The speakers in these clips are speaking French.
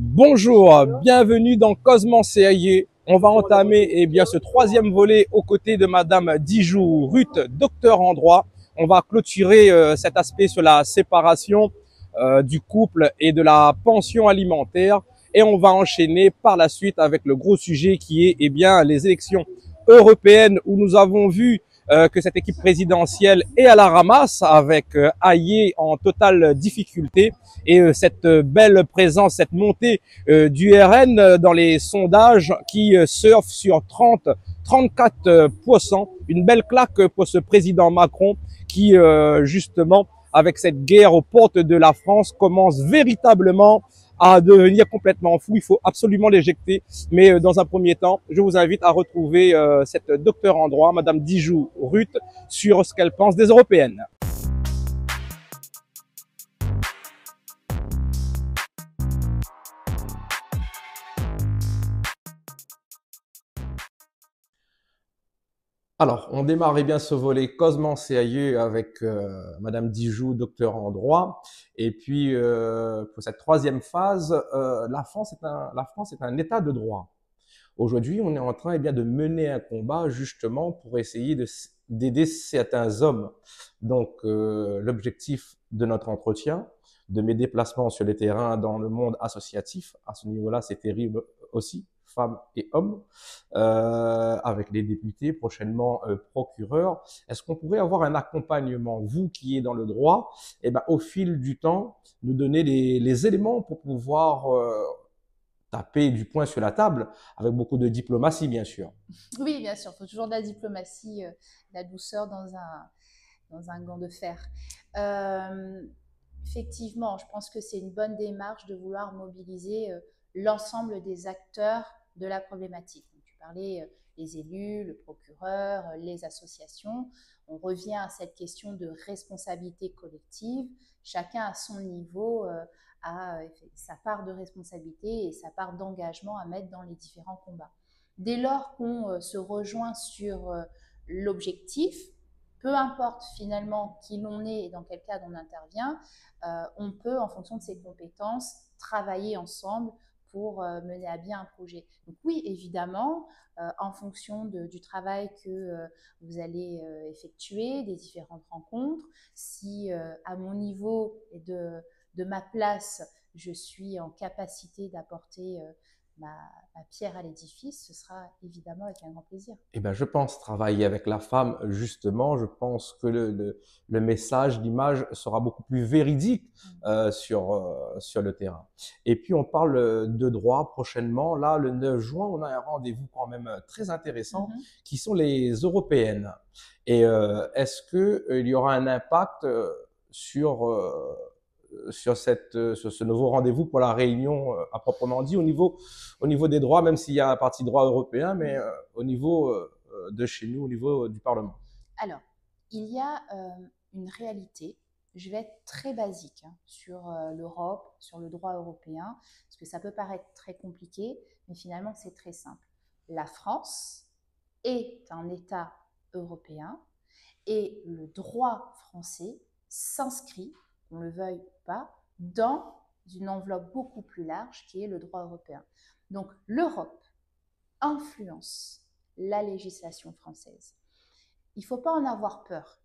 Bonjour, bienvenue dans Cosmos CAIE. On va entamer ce troisième volet aux côtés de Madame Dijou Ruth, docteur en droit. On va clôturer cet aspect sur la séparation du couple et de la pension alimentaire. Et on va enchaîner par la suite avec le gros sujet qui est les élections européennes où nous avons vu que cette équipe présidentielle est à la ramasse avec Aye en totale difficulté et cette belle présence, cette montée du RN dans les sondages qui surfent sur 34%. Une belle claque pour ce président Macron qui, justement, avec cette guerre aux portes de la France, commence véritablement à devenir complètement fou. Il faut absolument l'éjecter. Mais dans un premier temps, je vous invite à retrouver cette docteure en droit, Madame Dijou Ruth, sur ce qu'elle pense des européennes. Alors, on démarre bien ce volet Cosmos CAIE avec Madame Dijou, docteur en droit. Et puis, pour cette troisième phase, la France est un État de droit. Aujourd'hui, on est en train de mener un combat justement pour essayer d'aider certains hommes. Donc, l'objectif de notre entretien, de mes déplacements sur le terrain dans le monde associatif, à ce niveau-là, c'est terrible aussi, femmes et hommes, avec les députés, prochainement procureurs. Est-ce qu'on pourrait avoir un accompagnement, vous qui êtes dans le droit, au fil du temps, nous donner les éléments pour pouvoir taper du poing sur la table, avec beaucoup de diplomatie, bien sûr. Oui, bien sûr, il faut toujours de la diplomatie, de la douceur dans un gant de fer. Effectivement, je pense que c'est une bonne démarche de vouloir mobiliser l'ensemble des acteurs de la problématique. Donc, tu parlais les élus, le procureur, les associations. On revient à cette question de responsabilité collective. Chacun à son niveau a sa part de responsabilité et sa part d'engagement à mettre dans les différents combats. Dès lors qu'on se rejoint sur l'objectif, peu importe finalement qui l'on est et dans quel cadre on intervient, on peut, en fonction de ses compétences, travailler ensemble pour mener à bien un projet. Donc oui, évidemment, en fonction du travail que vous allez effectuer, des différentes rencontres, si à mon niveau et de ma place, je suis en capacité d'apporter ma pierre à l'édifice, ce sera évidemment avec un grand plaisir. Je pense travailler avec la femme, justement. Je pense que le message, l'image sera beaucoup plus véridique sur le terrain. Et puis, on parle de droit prochainement. Là, le 9 juin, on a un rendez-vous quand même très intéressant qui sont les européennes. Et est-ce qu'il y aura un impact sur ce nouveau rendez-vous pour la réunion à proprement dit au niveau des droits, même s'il y a un parti droit européen, mais au niveau de chez nous, au niveau du Parlement. Alors, il y a une réalité, je vais être très basique sur l'Europe, sur le droit européen, parce que ça peut paraître très compliqué, mais finalement c'est très simple. La France est un État européen et le droit français s'inscrit, qu'on le veuille ou pas, dans une enveloppe beaucoup plus large qui est le droit européen. Donc l'Europe influence la législation française. Il ne faut pas en avoir peur.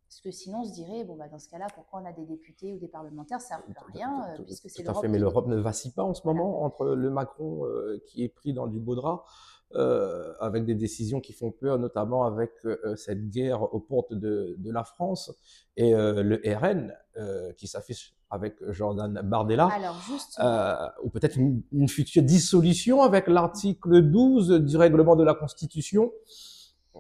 Parce que sinon, on se dirait, bon, dans ce cas-là, pourquoi on a des députés ou des parlementaires? Ça ne sert à rien, puisque c'est l'Europe. Mais l'Europe ne vacille pas en ce moment entre le Macron qui est pris dans du beau drap, avec des décisions qui font peur, notamment avec cette guerre aux portes de la France, et le RN qui s'affiche avec Jordan Bardella. Alors, ou peut-être une future dissolution avec l'article 12 du règlement de la Constitution.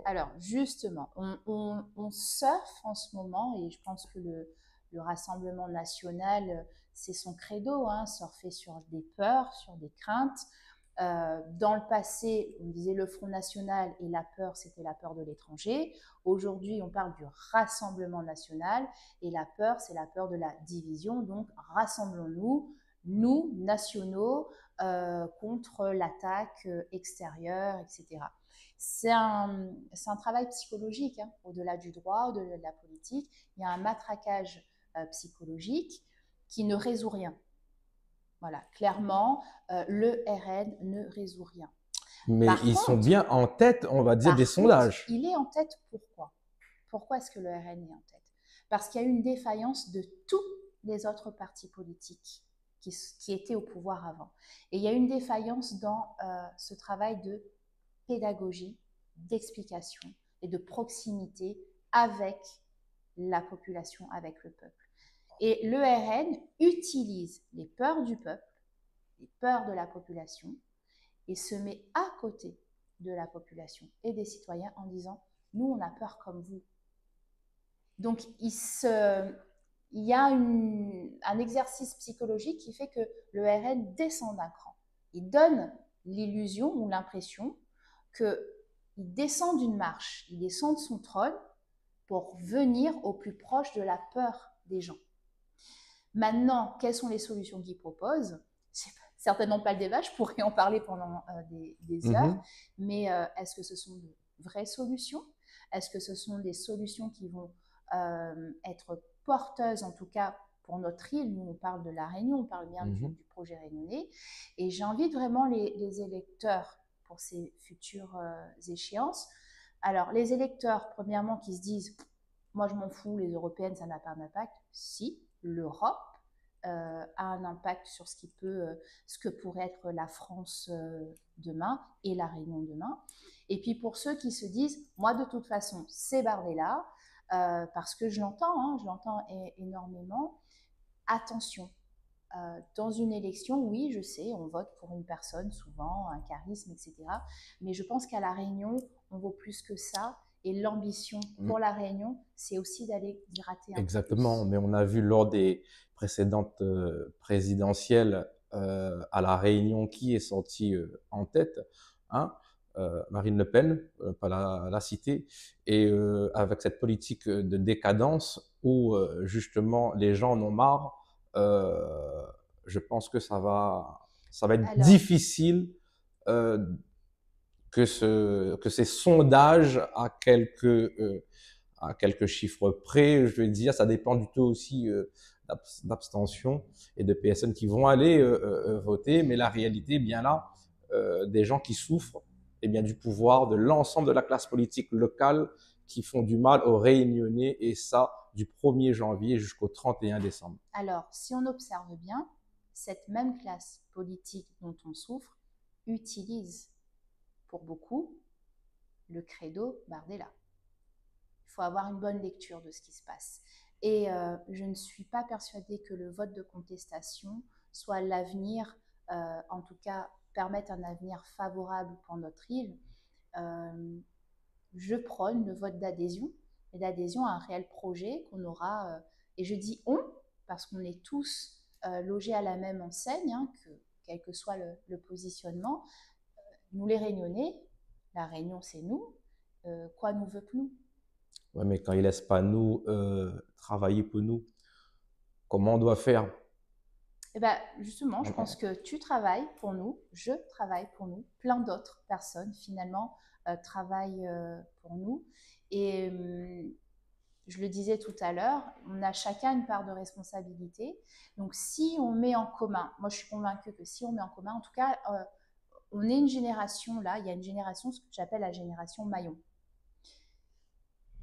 Alors, justement, on surfe en ce moment, et je pense que le Rassemblement national, c'est son credo, surfer sur des peurs, sur des craintes. Dans le passé, on disait le Front National et la peur, c'était la peur de l'étranger. Aujourd'hui, on parle du Rassemblement national et la peur, c'est la peur de la division. Donc, rassemblons-nous, nous, nationaux, contre l'attaque extérieure, etc. C'est un travail psychologique, au-delà du droit, au-delà de la politique. Il y a un matraquage psychologique qui ne résout rien. Voilà, clairement, le RN ne résout rien. Mais Par ils sont contre, bien en tête, on va dire, des sondages. il est en tête pourquoi? Pourquoi est-ce que le RN est en tête? Parce qu'il y a une défaillance de tous les autres partis politiques qui étaient au pouvoir avant. Et il y a une défaillance dans ce travail de pédagogie, d'explication et de proximité avec la population, avec le peuple. Et le RN utilise les peurs du peuple, les peurs de la population, et se met à côté de la population et des citoyens en disant « nous, on a peur comme vous ». Donc, il y a un exercice psychologique qui fait que le RN descend d'un cran. Il donne l'illusion ou l'impression qu'il descend d'une marche, il descend de son trône pour venir au plus proche de la peur des gens. Maintenant, quelles sont les solutions qu'il propose? C'est certainement pas le débat, je pourrais en parler pendant des heures, mais est-ce que ce sont de vraies solutions? Est-ce que ce sont des solutions qui vont être porteuses, en tout cas pour notre île? Nous, on parle de la Réunion, on parle bien du projet réunionnais, et j'invite vraiment les électeurs pour ces futures échéances. Alors, les électeurs, premièrement, qui se disent « moi, je m'en fous, les européennes, ça n'a pas d'impact ». Si, l'Europe a un impact sur ce que pourrait être la France demain et la Réunion demain. Et puis pour ceux qui se disent, moi de toute façon, c'est Bardella, parce que je l'entends énormément, attention. Dans une élection, oui, je sais, on vote pour une personne, souvent, un charisme, etc. Mais je pense qu'à La Réunion, on vaut plus que ça. Et l'ambition pour La Réunion, c'est aussi d'aller gratter un Exactement, peu plus. mais on a vu lors des précédentes présidentielles à La Réunion qui est sorti en tête, hein, Marine Le Pen, pas la citer, et avec cette politique de décadence où justement les gens en ont marre, je pense que ça va être difficile que ces sondages à quelques chiffres près, je vais dire, ça dépend du taux aussi d'abstention et de personnes qui vont aller voter, mais la réalité est bien là, des gens qui souffrent et bien du pouvoir de l'ensemble de la classe politique locale qui font du mal aux Réunionnais, et ça du 1er janvier jusqu'au 31 décembre. Alors, si on observe bien, cette même classe politique dont on souffre utilise pour beaucoup le credo Bardella. Il faut avoir une bonne lecture de ce qui se passe. Et je ne suis pas persuadée que le vote de contestation soit l'avenir, en tout cas permette un avenir favorable pour notre île. Je prône le vote d'adhésion, et d'adhésion à un réel projet qu'on aura, et je dis on, parce qu'on est tous logés à la même enseigne, hein, quel que soit le positionnement. Nous les Réunionnais, la Réunion c'est nous, quoi nous veut que nous? Ouais, mais quand ils ne laissent pas nous travailler pour nous, comment on doit faire? Eh ben, justement, je pense que tu travailles pour nous, je travaille pour nous, plein d'autres personnes finalement travaillent pour nous. Et je le disais tout à l'heure, on a chacun une part de responsabilité. Donc si on met en commun, moi je suis convaincue que si on met en commun, en tout cas, on est une génération là, il y a une génération, ce que j'appelle la génération maillon.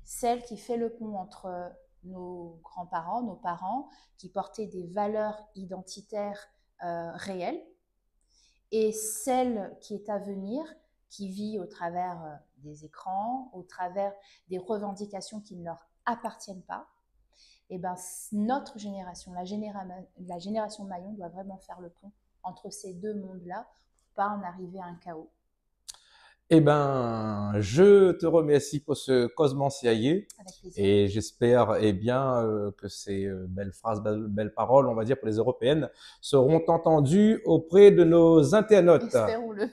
Celle qui fait le pont entre nos grands-parents, nos parents, qui portaient des valeurs identitaires réelles, et celle qui est à venir, qui vit au travers des écrans, au travers des revendications qui ne leur appartiennent pas. Et ben, notre génération, la génération maillon, doit vraiment faire le pont entre ces deux mondes-là pour pas en arriver à un chaos. Eh ben, je te remercie pour ce Cosmonciaillé, et j'espère bien que ces belles phrases, belles paroles, on va dire, pour les européennes seront entendues auprès de nos internautes. Espérons-le.